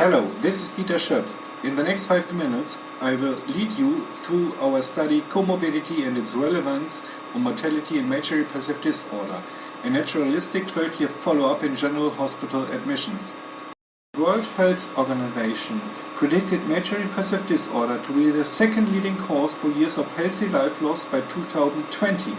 Hello, this is Dieter Schöpf. In the next 5 minutes I will lead you through our study Comorbidity and its Relevance on Mortality and Major Depressive Disorder, a naturalistic 12-year follow-up in general hospital admissions. The World Health Organization predicted major depressive disorder to be the second leading cause for years of healthy life loss by 2020.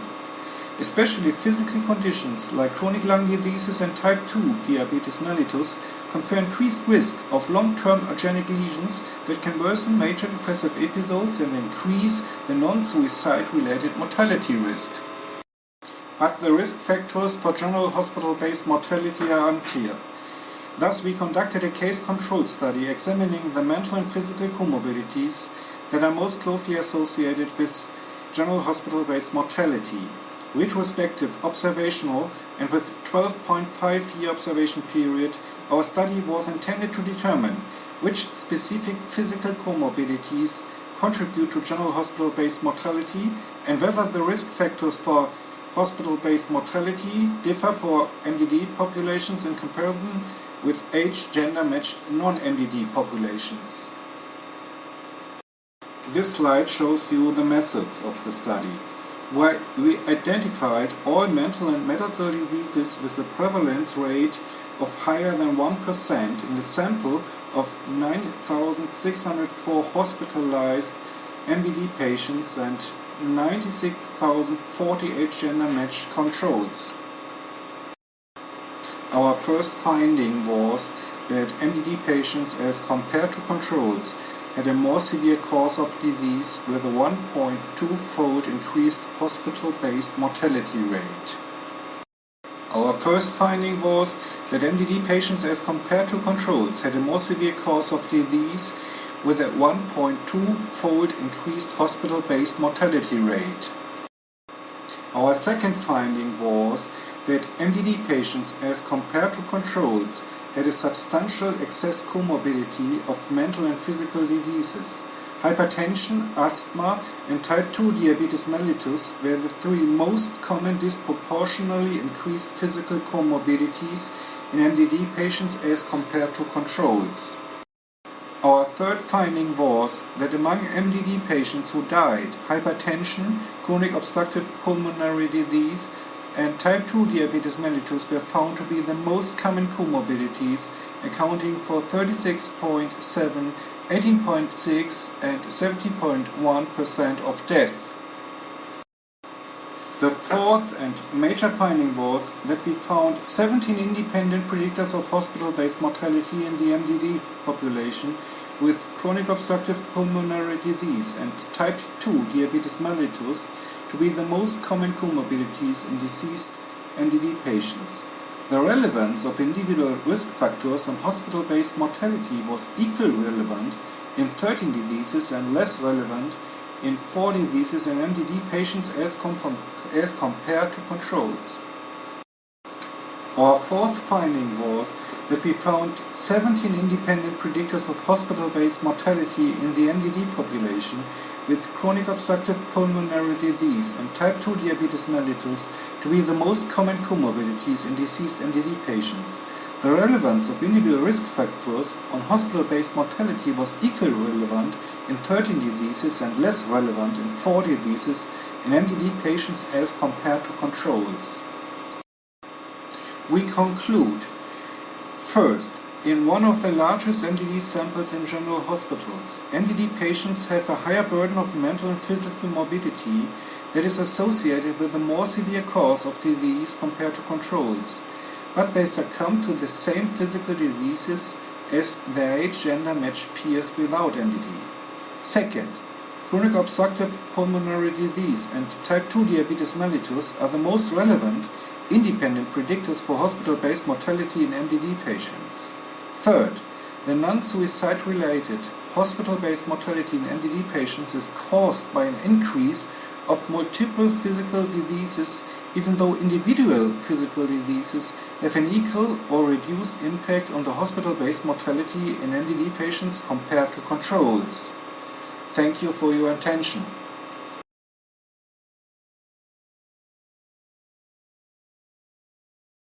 Especially physical conditions like chronic lung diseases and type 2 diabetes mellitus confer increased risk of long-term organic lesions that can worsen major depressive episodes and increase the non-suicide related mortality risk. But the risk factors for general hospital-based mortality are unclear. Thus we conducted a case-control study examining the mental and physical comorbidities that are most closely associated with general hospital-based mortality. Retrospective, observational, and with 12.5-year observation period, our study was intended to determine which specific physical comorbidities contribute to general hospital-based mortality and whether the risk factors for hospital-based mortality differ for MDD populations in comparison with age-gender-matched non-MDD populations. This slide shows you the methods of the study, where we identified all mental and medical diseases with a prevalence rate of higher than 1% in a sample of 9,604 hospitalized MDD patients and 96,048 gender-matched controls. Our first finding was that MDD patients, as compared to controls, had a more severe course of disease with a 1.2-fold increased hospital-based mortality rate. Our first finding was that MDD patients, as compared to controls, had a more severe course of disease with a 1.2-fold increased hospital-based mortality rate. Our second finding was that MDD patients, as compared to controls, had a substantial excess comorbidity of mental and physical diseases. Hypertension, asthma, and type 2 diabetes mellitus were the three most common disproportionately increased physical comorbidities in MDD patients as compared to controls. Our third finding was that among MDD patients who died, hypertension, chronic obstructive pulmonary disease, and type 2 diabetes mellitus were found to be the most common comorbidities, accounting for 36.7%, 18.6% and 70.1% of deaths. The fourth and major finding was that we found 17 independent predictors of hospital-based mortality in the MDD population with chronic obstructive pulmonary disease and type 2 diabetes mellitus to be the most common comorbidities in deceased MDD patients. The relevance of individual risk factors on hospital-based mortality was equally relevant in 13 diseases and less relevant in 4 diseases in MDD patients as compared to controls. Our fourth finding was that we found 17 independent predictors of hospital-based mortality in the MDD population with chronic obstructive pulmonary disease and type 2 diabetes mellitus to be the most common comorbidities in deceased MDD patients. The relevance of individual risk factors on hospital-based mortality was equally relevant in 13 diseases and less relevant in 4 diseases in MDD patients as compared to controls. We conclude, first, in one of the largest MDD samples in general hospitals, MDD patients have a higher burden of mental and physical morbidity that is associated with a more severe course of disease compared to controls, but they succumb to the same physical diseases as their age-gender-matched peers without MDD. Second, chronic obstructive pulmonary disease and type 2 diabetes mellitus are the most relevant independent predictors for hospital-based mortality in MDD patients. Third, the non-suicide related hospital-based mortality in MDD patients is caused by an increase of multiple physical diseases, even though individual physical diseases have an equal or reduced impact on the hospital-based mortality in MDD patients compared to controls. Thank you for your attention.